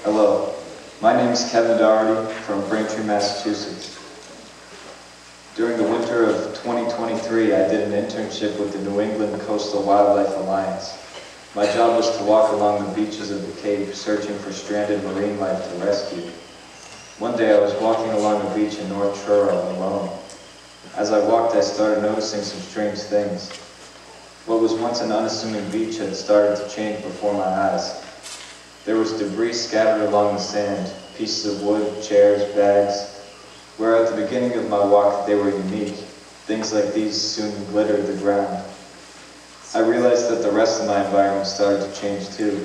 Hello, my name is Kevin Doherty from Braintree, Massachusetts. During the winter of 2023, I did an internship with the New England Coastal Wildlife Alliance. My job was to walk along the beaches of the Cape searching for stranded marine life to rescue. One day I was walking along the beach in North Truro alone. As I walked, I started noticing some strange things. What was once an unassuming beach had started to change before my eyes. There was debris scattered along the sand, pieces of wood, chairs, bags. Where at the beginning of my walk they were unique, things like these soon glittered the ground. I realized that the rest of my environment started to change too.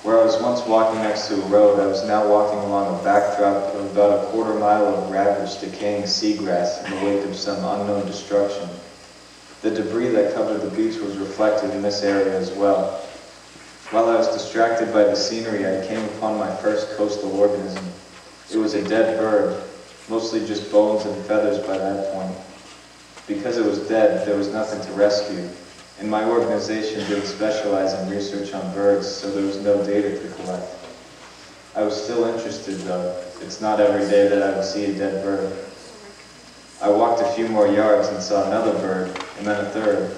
Where I was once walking next to a road, I was now walking along a backdrop of about a quarter mile of ravaged, decaying seagrass in the wake of some unknown destruction. The debris that covered the beach was reflected in this area as well. While I was distracted by the scenery, I came upon my first coastal organism. It was a dead bird, mostly just bones and feathers by that point. Because it was dead, there was nothing to rescue, and my organization didn't specialize in research on birds, so there was no data to collect. I was still interested though. It's not every day that I would see a dead bird. I walked a few more yards and saw another bird, and then a third.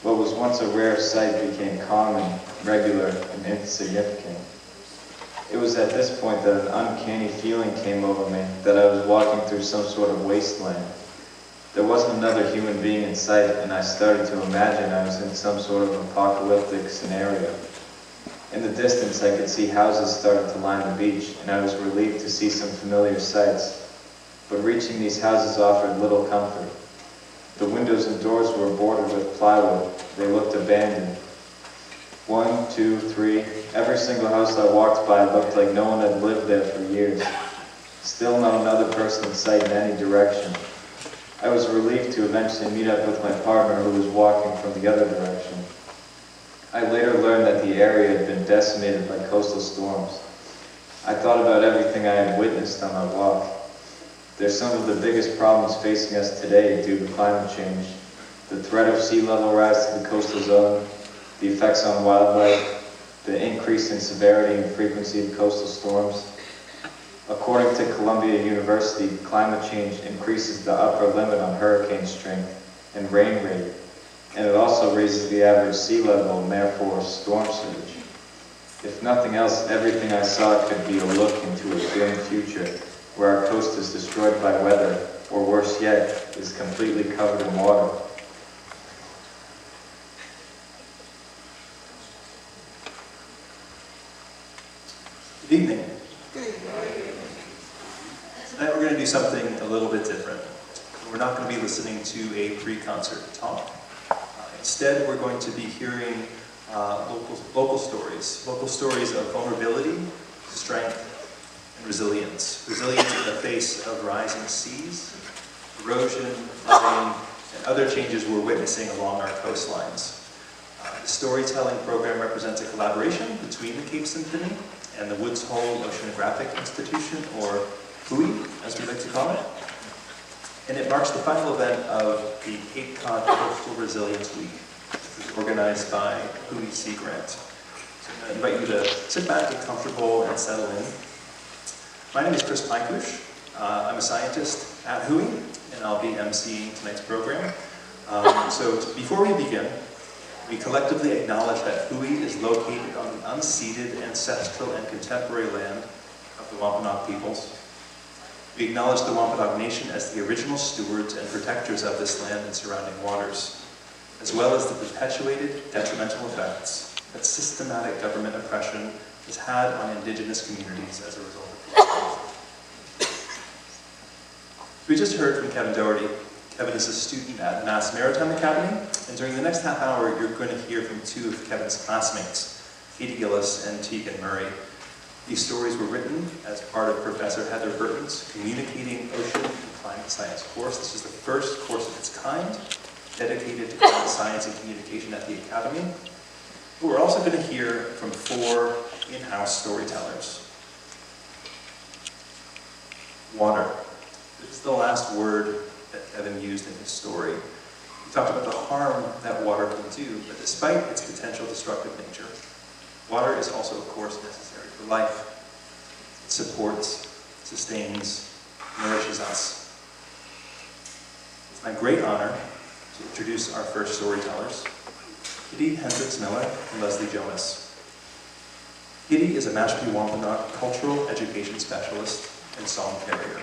What was once a rare sight became common, regular, and insignificant. It was at this point that an uncanny feeling came over me that I was walking through some sort of wasteland. There wasn't another human being in sight, and I started to imagine I was in some sort of apocalyptic scenario. In the distance, I could see houses starting to line the beach, and I was relieved to see some familiar sights. But reaching these houses offered little comfort. The windows and doors were boarded with plywood. They looked abandoned. 1, 2, 3. Every single house I walked by looked like no one had lived there for years. Still not another person in sight in any direction. I was relieved to eventually meet up with my partner who was walking from the other direction. I later learned that the area had been decimated by coastal storms. I thought about everything I had witnessed on my walk. They're some of the biggest problems facing us today due to climate change. The threat of sea level rise to the coastal zone, the effects on wildlife, the increase in severity and frequency of coastal storms. According to Columbia University, climate change increases the upper limit on hurricane strength and rain rate, and it also raises the average sea level and therefore storm surge. If nothing else, everything I saw could be a look into a grim future where our coast is destroyed by weather, or worse yet, is completely covered in water. Good evening. Tonight we're going to do something a little bit different. We're not going to be listening to a pre-concert talk. Instead, we're going to be hearing local stories of vulnerability, strength, and resilience. Resilience in the face of rising seas, erosion, flooding, and other changes we're witnessing along our coastlines. The storytelling program represents a collaboration between the Cape Symphony and the Woods Hole Oceanographic Institution, or WHOI, as we like to call it. And it marks the final event of the Cape Cod Coastal Resilience Week, which is organized by WHOI Sea Grant. So I'm going to invite you to sit back, get comfortable, and settle in. My name is Chris Pinekush. I'm a scientist at WHOI, and I'll be emceeing tonight's program. So before we begin, we collectively acknowledge that WHOI is located on the unceded ancestral and contemporary land of the Wampanoag peoples. We acknowledge the Wampanoag Nation as the original stewards and protectors of this land and surrounding waters, as well as the perpetuated detrimental effects that systematic government oppression has had on Indigenous communities as a result of these. We just heard from Kevin Doherty. Kevin is a student at Mass Maritime Academy, and during the next half hour, you're going to hear from two of Kevin's classmates, Katie Gillis and Tegan Murray. These stories were written as part of Professor Heather Burton's Communicating Ocean and Climate Science course. This is the first course of its kind dedicated to climate science and communication at the Academy. But we're also going to hear from 4 in-house storytellers. Water. This is the last word that Kevin used in his story. He talked about the harm that water can do, but despite its potential destructive nature, water is also, of course, necessary for life. It supports, sustains, nourishes us. It's my great honor to introduce our first storytellers, Kitty Hendricks Miller and Leslie Jonas. Kitty is a Mashpee Wampanoag cultural education specialist and song carrier.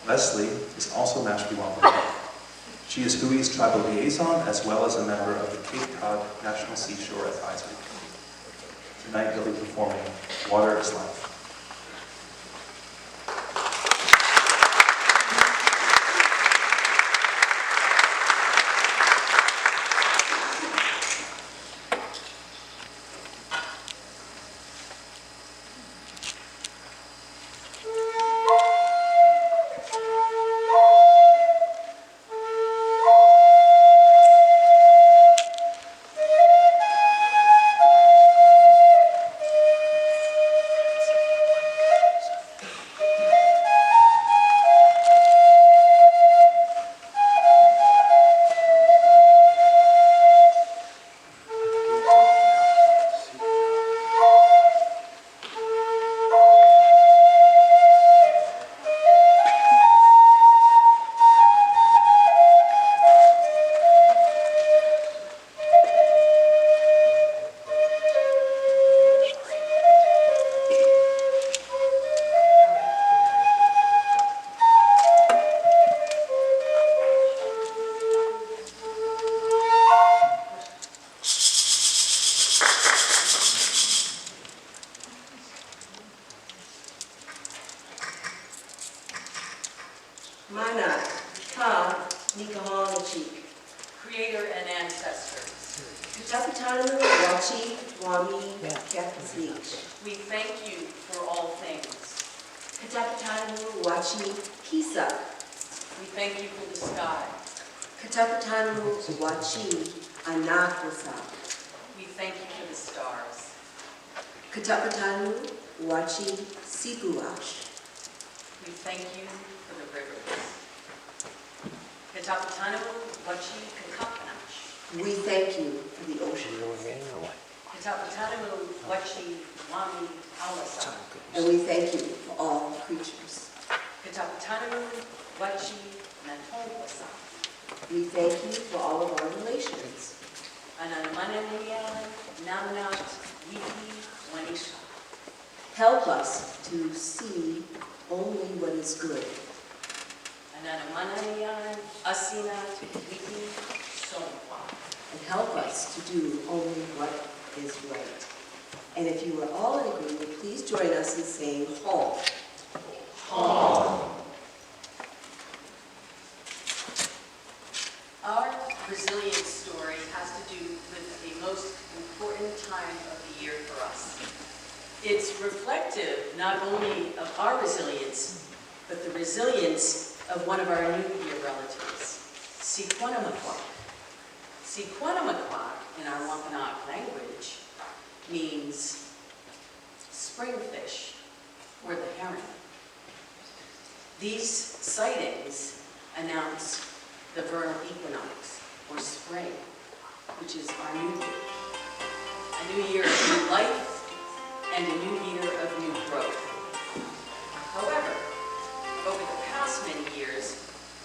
Leslie is also Mashpee Wampanoag. She is Hui's tribal liaison as well as a member of the Cape Cod National Seashore Advisory Committee. Tonight they'll be performing Water is Life. Mana, Ka, Nikahanachi, Creator and ancestors, Katapatanu, Wachi, Wami, Kapasich. we thank you for all things. Katapatanu, Wachi, Kisa. We thank you for the sky. Katapatanu, Wachi, Anakwasa. We thank you for the stars. Katapatanu, Wachi, Sipuash. We thank you for the rivers. Katapatanu Wachi Kakapanash. We thank you for the ocean. Katapatanu Wachi Wami Awasa. And we thank you for all creatures. Katapatanu Wachi Natongwasa. We thank you for all of our relations. Ananamananian Namanat Wiki Wanisha. Help us to see only what is good. Ananamananian Asinat Wiki Sompa. And help us to do only what is right. And if you are all in agreement, please join us in saying Hall. Our resilience story has to do with the most important time of the year for us. It's reflective not only of our resilience, but the resilience of one of our New Year relatives, Sequanamaquac. Sequanamaquac, in our Wampanoag language, means spring fish, or the herring. These sightings announce the vernal equinox, or spring, which is our new year. A new year of new life and a new year of new growth. However, over the past many years,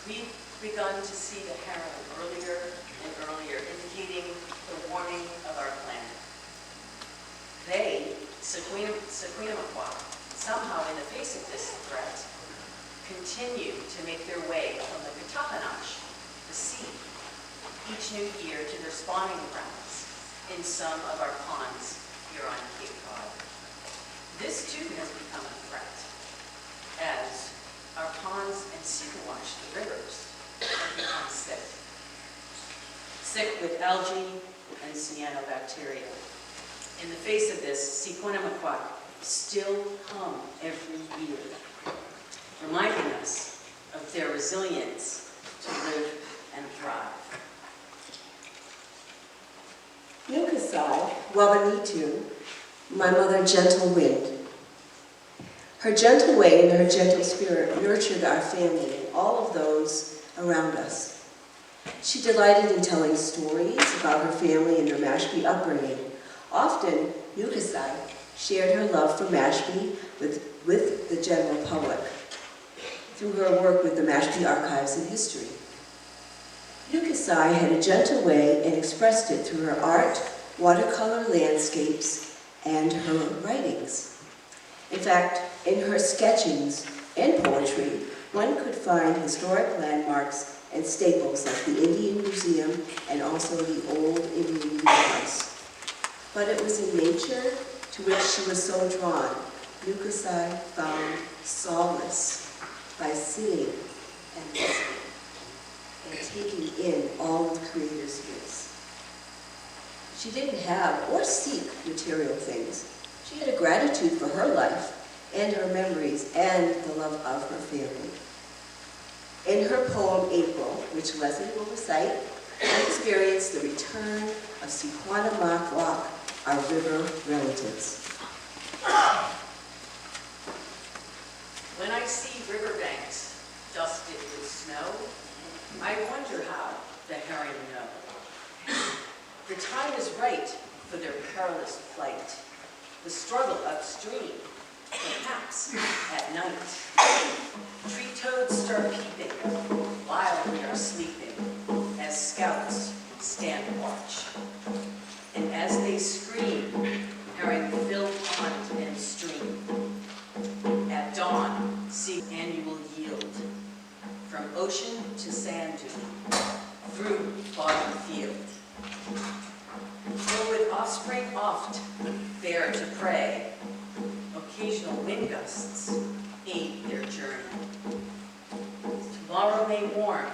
we've begun to see the heron earlier and earlier, indicating the warming of our planet. They, Sequanamaquac, somehow in the face of this threat, continue to make their way from the Katapanash, the sea, each new year to their spawning grounds in some of our ponds here on Cape Cod. This too has become a threat, as our ponds and Siquawash, the rivers, have become sick. Sick with algae and cyanobacteria. In the face of this, Sequanamaquac still come every year, reminding us of their resilience to live and thrive. Nukasai, Wabanitu, my mother, gentle wind. Her gentle way and her gentle spirit nurtured our family and all of those around us. She delighted in telling stories about her family and her Mashpee upbringing. Often, Nukasai shared her love for Mashpee with the general public through her work with the Mashpee Archives and History. Yukasai had a gentle way and expressed it through her art, watercolor landscapes, and her writings. In fact, in her sketchings and poetry, one could find historic landmarks and staples like the Indian Museum and also the old Indian Meeting House. But it was in nature to which she was so drawn. Yukasai found solace by sitting and listening and taking in all of the Creator's gifts. She didn't have or seek material things. She had a gratitude for her life and her memories and the love of her family. In her poem, April, which Leslie will recite, we experience the return of Sequanah-Mock our river relatives. When I see riverbanks dusted with snow, I wonder how the herring know. The time is right for their perilous flight, the struggle upstream, perhaps at night. Tree toads start peeping while we are sleeping, as scouts stand watch. And as they scream, herring fill pond and stream. At dawn, see annual yield, from ocean to sand dune, through bottom field. Though with offspring oft there to prey, occasional wind gusts aid their journey. Tomorrow may warm,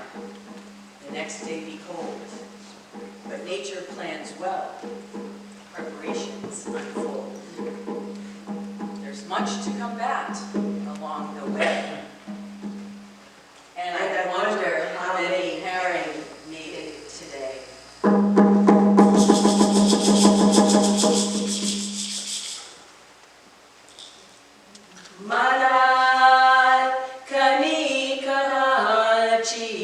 the next day be cold, but nature plans well, preparations unfold. There's much to combat along the way, and I wonder how many herring made it today. Manat kani kahachik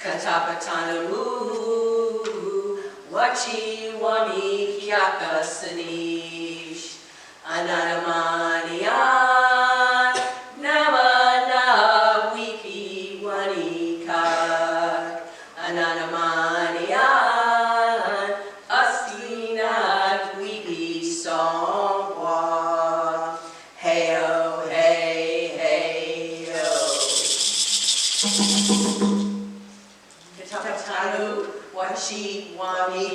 katapatanamu wachi wami kyakasanish ananamanian namana wiki wanika ananamanian astinat wiki songwa heyo hey hey yo Katapatanu wachi wami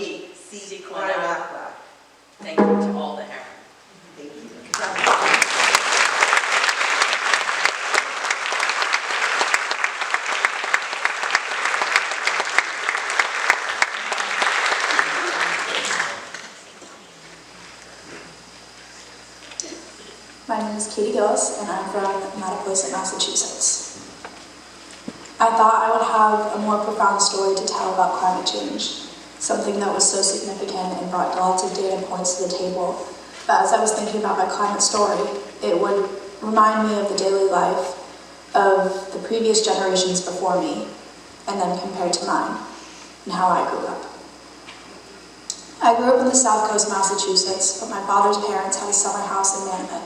Sequanah-Mock. Thank you to all the herring. Thank you. My name is Katie Gillis, and I'm from Mattapoisett, Massachusetts. I thought I would have a more profound story to tell about climate change, something that was so significant and brought lots of data points to the table. But as I was thinking about my climate story, it would remind me of the daily life of the previous generations before me, and then compared to mine, and how I grew up. I grew up in the South Coast, Massachusetts, but my father's parents had a summer house in Manamit.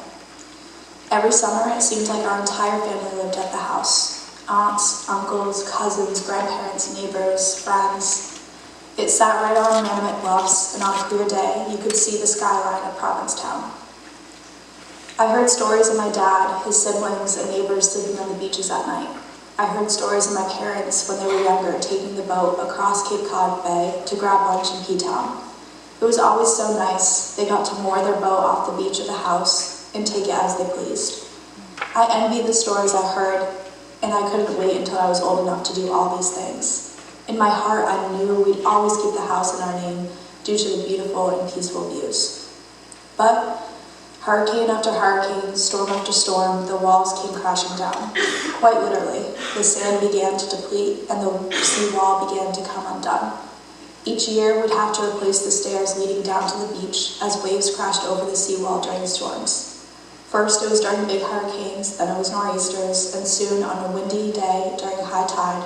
Every summer, it seemed like our entire family lived at the house. Aunts, uncles, cousins, grandparents, neighbors, friends. It sat right on Manamit Bluffs, and on a clear day, you could see the skyline of Provincetown. I heard stories of my dad, his siblings, and neighbors sleeping on the beaches at night. I heard stories of my parents when they were younger taking the boat across Cape Cod Bay to grab lunch in P-Town. It was always so nice. They got to moor their boat off the beach of the house and take it as they pleased. I envied the stories I heard, and I couldn't wait until I was old enough to do all these things. In my heart, I knew we'd always keep the house in our name due to the beautiful and peaceful views. But hurricane after hurricane, storm after storm, the walls came crashing down. Quite literally, the sand began to deplete and the seawall began to come undone. Each year, we'd have to replace the stairs leading down to the beach as waves crashed over the seawall during storms. First, it was during big hurricanes, then it was nor'easters, and soon, on a windy day during high tide,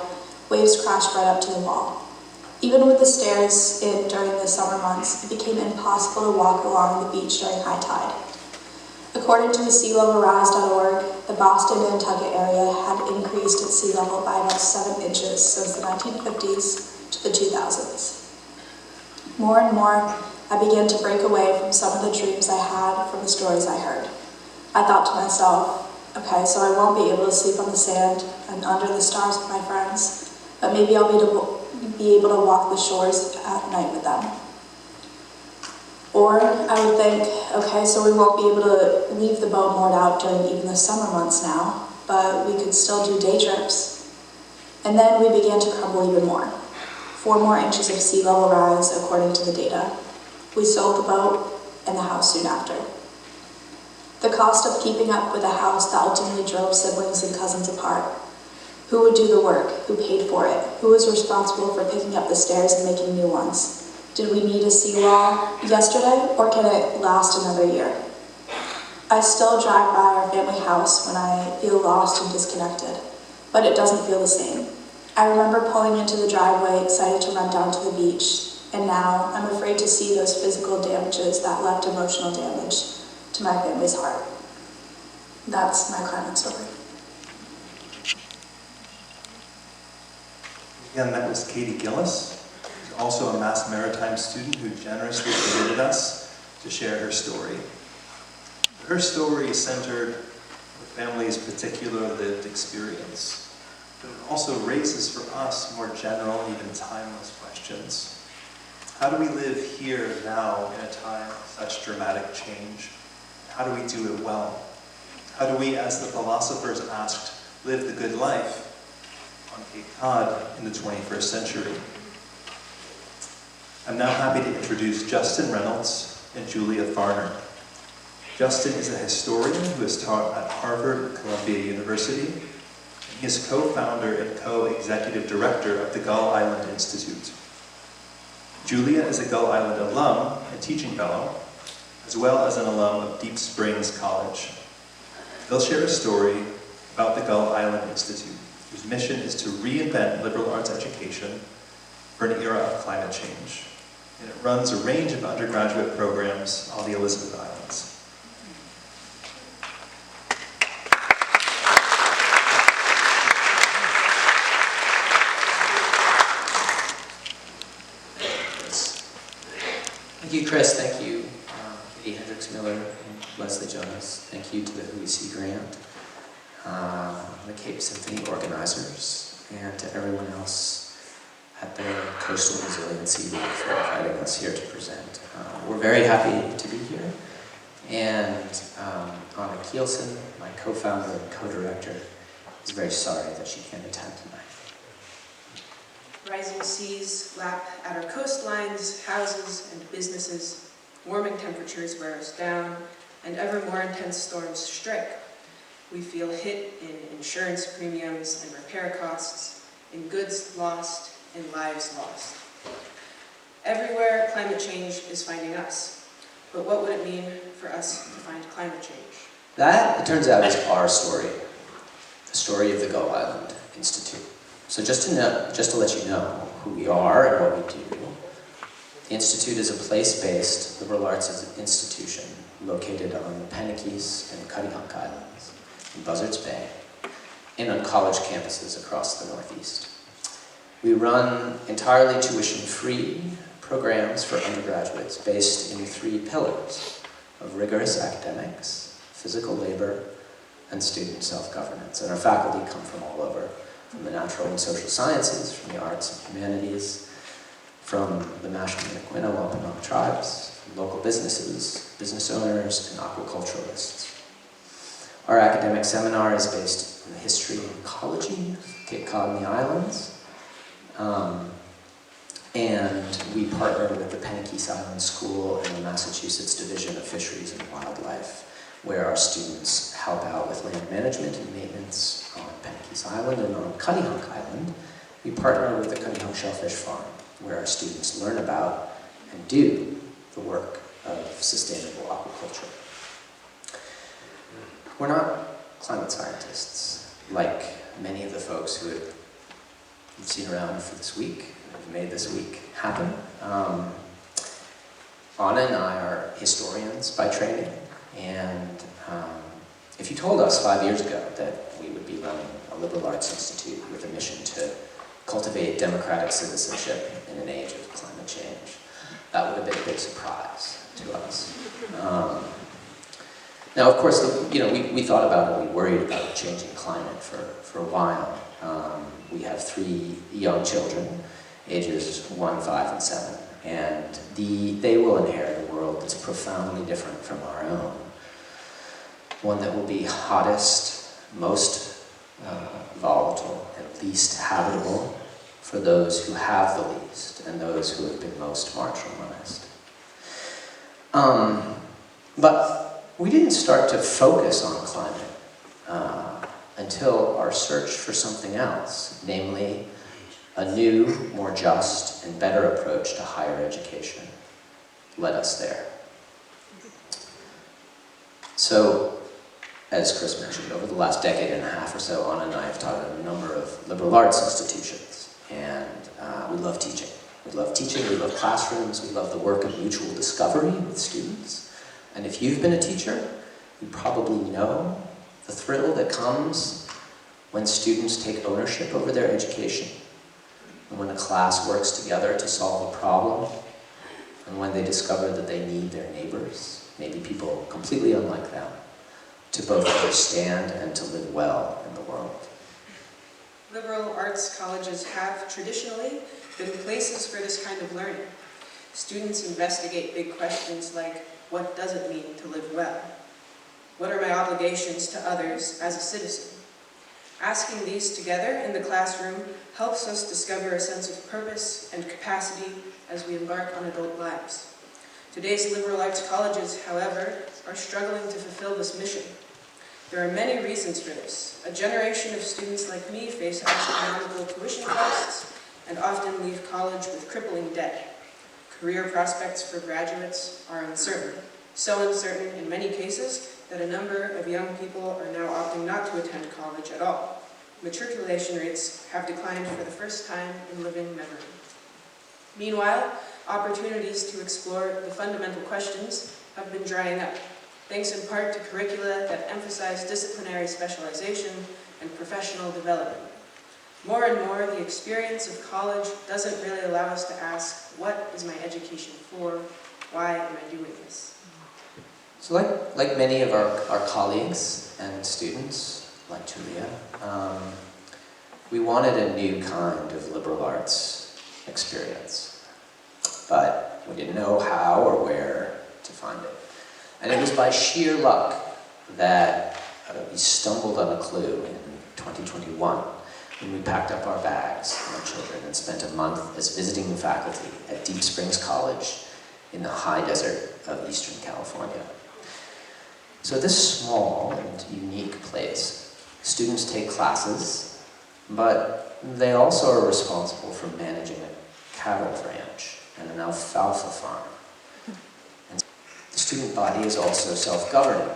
waves crashed right up to the wall. Even with the stairs in during the summer months, it became impossible to walk along the beach during high tide. According to the sealevelrise.org, the Boston Nantucket area had increased its sea level by about 7 inches since the 1950s to the 2000s. More and more, I began to break away from some of the dreams I had from the stories I heard. I thought to myself, okay, so I won't be able to sleep on the sand and under the stars with my friends, but maybe I'll be able to walk the shores at night with them. Or I would think, okay, so we won't be able to leave the boat moored out during even the summer months now, but we could still do day trips. And then we began to crumble even more. 4 more inches of sea level rise according to the data. We sold the boat and the house soon after. The cost of keeping up with a house that ultimately drove siblings and cousins apart. Who would do the work? Who paid for it? Who was responsible for picking up the stairs and making new ones? Did we need a seawall yesterday, or can it last another year? I still drive by our family house when I feel lost and disconnected, but it doesn't feel the same. I remember pulling into the driveway, excited to run down to the beach, and now I'm afraid to see those physical damages that left emotional damage to my family's heart. That's my climate story. Again, that was Katie Gillis, who's also a Mass Maritime student who generously permitted us to share her story. Her story centered the family's particular lived experience, but it also raises for us more general, even timeless questions. How do we live here now in a time of such dramatic change? How do we do it well? How do we, as the philosophers asked, live the good life on Cape Cod in the 21st century? I'm now happy to introduce Justin Reynolds and Julia Farner. Justin is a historian who has taught at Harvard and Columbia University, and he is co-founder and co-executive director of the Gull Island Institute. Julia is a Gull Island alum and teaching fellow, as well as an alum of Deep Springs College. They'll share a story about the Gull Island Institute, whose mission is to reinvent liberal arts education for an era of climate change. And it runs a range of undergraduate programs on the Elizabeth Islands. Thank you, Chris. Thank you, Katie Hendricks-Miller and Leslie Jonas. Thank you to the WHOEC grant, the Cape Symphony organizers, and to everyone else at the Coastal Resiliency League for inviting us here to present. We're very happy to be here, and Anna Kielsen, my co-founder and co-director, is very sorry that she can't attend tonight. Rising seas lap at our coastlines, houses, and businesses. Warming temperatures wear us down, and ever more intense storms strike. We feel hit in insurance premiums and repair costs, in goods lost, in lives lost. Everywhere, climate change is finding us. But what would it mean for us to find climate change? That, it turns out, is our story. The story of the Gull Island Institute. So just to let you know who we are and what we do, the Institute is a place-based liberal arts institution located on the Penakees and Cuttyhunk Islands, in Buzzards Bay, and on college campuses across the Northeast. We run entirely tuition-free programs for undergraduates based in 3 pillars of rigorous academics, physical labor, and student self-governance. And our faculty come from all over, from the natural and social sciences, from the arts and humanities, from the Mashpee-Maquina Wampanoag tribes, from local businesses, business owners, and aquaculturalists. Our academic seminar is based on the history and ecology of Cape Cod and the islands. And we partner with the Penakees Island School and the Massachusetts Division of Fisheries and Wildlife, where our students help out with land management and maintenance on Penakees Island. And on Cuttyhunk Island, we partner with the Cuttyhunk Shellfish Farm, where our students learn about and do the work of sustainable aquaculture. We're not climate scientists, like many of the folks who you've seen around for this week. who've made this week happen. Anna and I are historians by training, and if you told us 5 years ago that we would be running a liberal arts institute with a mission to cultivate democratic citizenship in an age of climate change, that would have been a big surprise to us. Now, of course, we thought about it, we worried about changing climate for a while. We have 3 young children, ages 1, 5, and 7, and they will inherit a world that's profoundly different from our own. One that will be hottest, most volatile, and least habitable for those who have the least and those who have been most marginalized. But we didn't start to focus on climate until our search for something else, namely a new, more just, and better approach to higher education led us there. So, as Chris mentioned, over the last decade and a half or so, Anna and I have taught at a number of liberal arts institutions, and we love teaching. We love teaching, we love classrooms, we love the work of mutual discovery with students. And if you've been a teacher, you probably know the thrill that comes when students take ownership over their education, and when a class works together to solve a problem, and when they discover that they need their neighbors, maybe people completely unlike them, to both understand and to live well in the world. Liberal arts colleges have traditionally been places for this kind of learning. Students investigate big questions like, what does it mean to live well? What are my obligations to others as a citizen? Asking these together in the classroom helps us discover a sense of purpose and capacity as we embark on adult lives. Today's liberal arts colleges, however, are struggling to fulfill this mission. There are many reasons for this. A generation of students like me face astronomical tuition costs and often leave college with crippling debt. Career prospects for graduates are uncertain, so uncertain in many cases that a number of young people are now opting not to attend college at all. Matriculation rates have declined for the first time in living memory. Meanwhile, opportunities to explore the fundamental questions have been drying up, thanks in part to curricula that emphasize disciplinary specialization and professional development. More and more, the experience of college doesn't really allow us to ask, what is my education for? Why am I doing this? So like many of our colleagues and students, like Julia, we wanted a new kind of liberal arts experience, but we didn't know how or where to find it. And it was by sheer luck that we stumbled on a clue in 2021 when we packed up our bags and our children and spent a month as visiting faculty at Deep Springs College in the high desert of Eastern California. So this small and unique place, students take classes, but they also are responsible for managing a cattle ranch and an alfalfa farm. And the student body is also self-governing,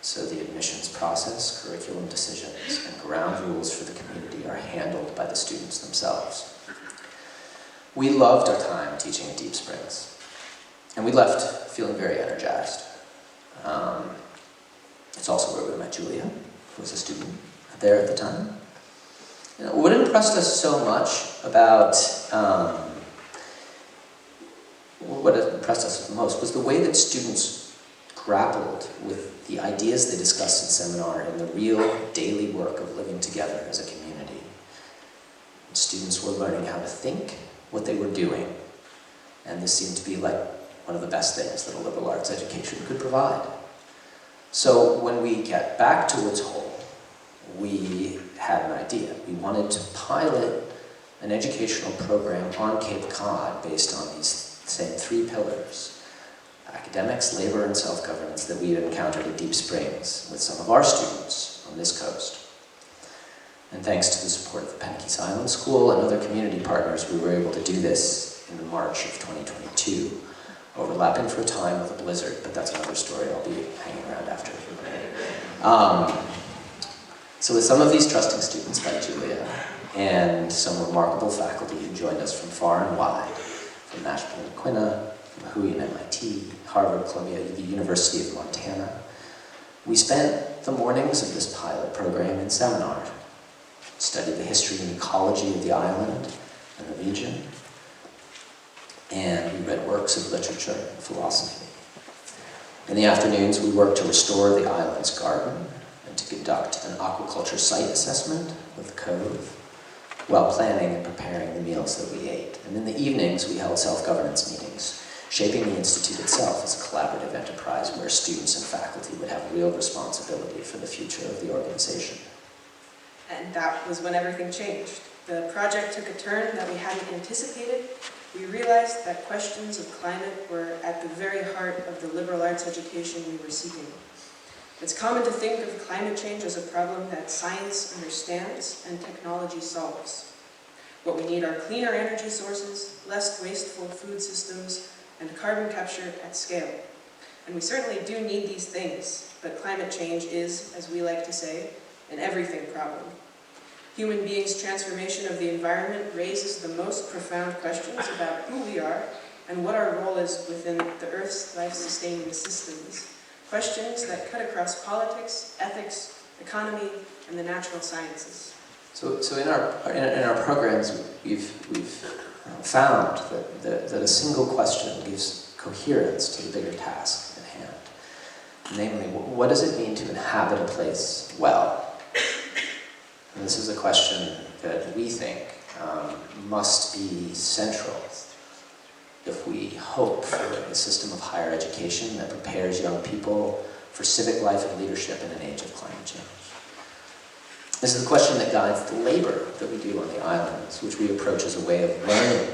so the admissions process, curriculum decisions, and ground rules for the community are handled by the students themselves. We loved our time teaching at Deep Springs, and we left feeling very energized. It's also where we met Julia, who was a student there at the time. What impressed us so much about, what impressed us most was the way that students grappled with the ideas they discussed in seminar in the real daily work of living together as a community. And students were learning how to think, what they were doing, and this seemed to be like one of the best things that a liberal arts education could provide. So when we get back to Woods Hole, we had an idea. We wanted to pilot an educational program on Cape Cod based on these same 3 pillars: academics, labor, and self-governance that we had encountered at Deep Springs with some of our students on this coast. And thanks to the support of the Penaquis Island School and other community partners, we were able to do this in the March of 2022, overlapping for a time with a blizzard, but that's another story I'll be hanging around after. So with some of these trusting students like Julia, and some remarkable faculty who joined us from far and wide, from Nashville and Quina, from Hui and MIT, Harvard, Columbia, the University of Montana. We spent the mornings of this pilot program in seminar, studied the history and ecology of the island and the region, and we read works of literature and philosophy. In the afternoons, we worked to restore the island's garden and to conduct an aquaculture site assessment of the cove, while planning and preparing the meals that we ate. And in the evenings, we held self-governance meetings, shaping the Institute itself as a collaborative enterprise where students and faculty would have real responsibility for the future of the organization. And that was when everything changed. The project took a turn that we hadn't anticipated. We realized that questions of climate were at the very heart of the liberal arts education we were seeking. It's common to think of climate change as a problem that science understands and technology solves. What we need are cleaner energy sources, less wasteful food systems, and carbon capture at scale. And we certainly do need these things, but climate change is, as we like to say, an everything problem. Human beings' transformation of the environment raises the most profound questions about who we are and what our role is within the Earth's life-sustaining systems. Questions that cut across politics, ethics, economy, and the natural sciences. So in our programs, we've found that a single question gives coherence to the bigger task at hand. Namely, what does it mean to inhabit a place well? And this is a question that we think must be central if we hope for a system of higher education that prepares young people for civic life and leadership in an age of climate change. This is the question that guides the labor that we do on the islands, which we approach as a way of learning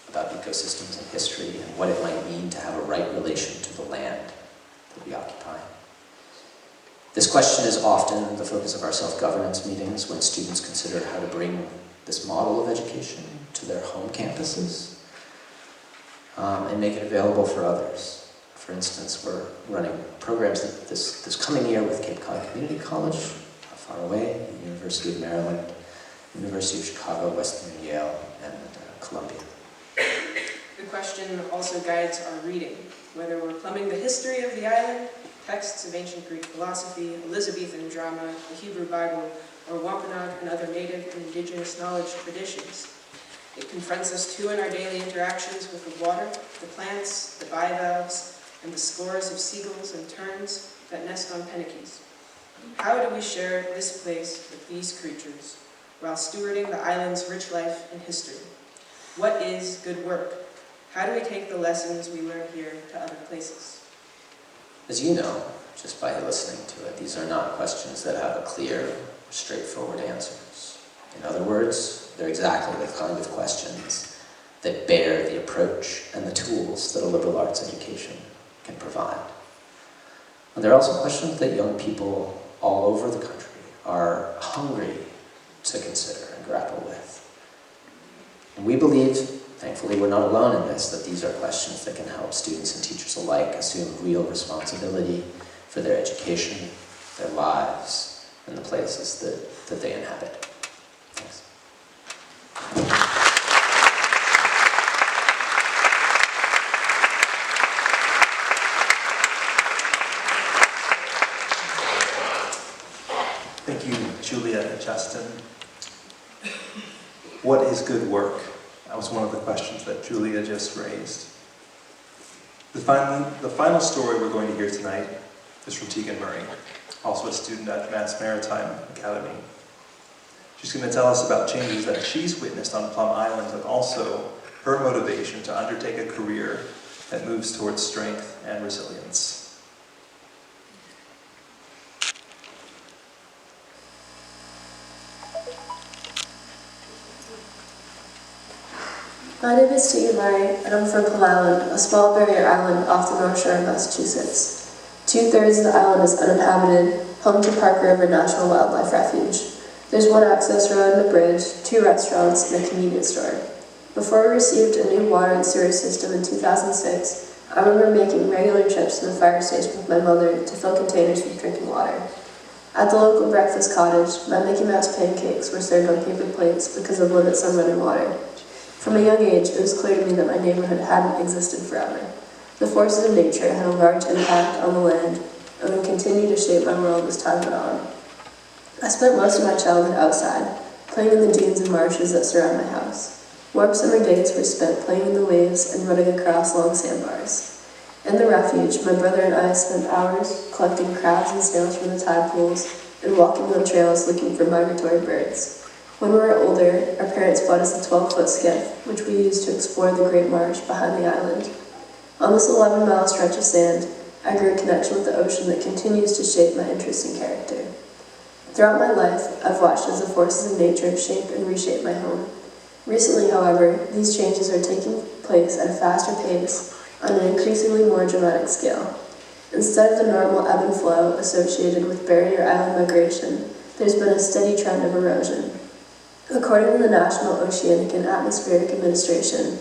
about ecosystems and history and what it might mean to have a right relation to the land that we occupy. This question is often the focus of our self-governance meetings when students consider how to bring this model of education to their home campuses and make it available for others. For instance, we're running programs this coming year with Cape Cod Community College, not far away, the University of Maryland, University of Chicago, Western Yale, and Columbia. The question also guides our reading, whether we're plumbing the history of the island, texts of ancient Greek philosophy, Elizabethan drama, the Hebrew Bible, or Wampanoag and other native and indigenous knowledge traditions. It confronts us too in our daily interactions with the water, the plants, the bivalves, and the scores of seagulls and terns that nest on pennikies. How do we share this place with these creatures while stewarding the island's rich life and history? What is good work? How do we take the lessons we learn here to other places? As you know, just by listening to it, these are not questions that have a clear, straightforward answers. In other words, they're exactly the kind of questions that bear the approach and the tools that a liberal arts education can provide. And they're also questions that young people all over the country are hungry to consider and grapple with. And we believe, thankfully we're not alone in this, that these are questions that can help students and teachers alike assume real responsibility for their education, their lives, and the places that they inhabit. Thanks. Thank you, Julia and Justin. What is good work? That was one of the questions that Julia just raised. The final story we're going to hear tonight is from Tegan Murray, also a student at Mass Maritime Academy. She's going to tell us about changes that she's witnessed on Plum Island, but also her motivation to undertake a career that moves towards strength and resilience. My name is Tegan Murray, and I'm from Plum Island, a small barrier island off the North Shore of Massachusetts. 2/3 of the island is uninhabited, home to Park River National Wildlife Refuge. There's one access road and a bridge, 2 restaurants, and a convenience store. Before we received a new water and sewer system in 2006, I remember making regular trips to the fire station with my mother to fill containers with drinking water. At the local breakfast cottage, my Mickey Mouse pancakes were served on paper plates because of limits on running water. From a young age, it was clear to me that my neighborhood hadn't existed forever. The forces of nature had a large impact on the land and would continue to shape my world as time went on. I spent most of my childhood outside, playing in the dunes and marshes that surround my house. Warm summer days were spent playing in the waves and running across long sandbars. In the refuge, my brother and I spent hours collecting crabs and snails from the tide pools and walking on trails looking for migratory birds. When we were older, our parents bought us a 12-foot skiff, which we used to explore the great marsh behind the island. On this 11-mile stretch of sand, I grew a connection with the ocean that continues to shape my interest and character. Throughout my life, I've watched as the forces of nature shape and reshape my home. Recently, however, these changes are taking place at a faster pace on an increasingly more dramatic scale. Instead of the normal ebb and flow associated with barrier island migration, there's been a steady trend of erosion. According to the National Oceanic and Atmospheric Administration,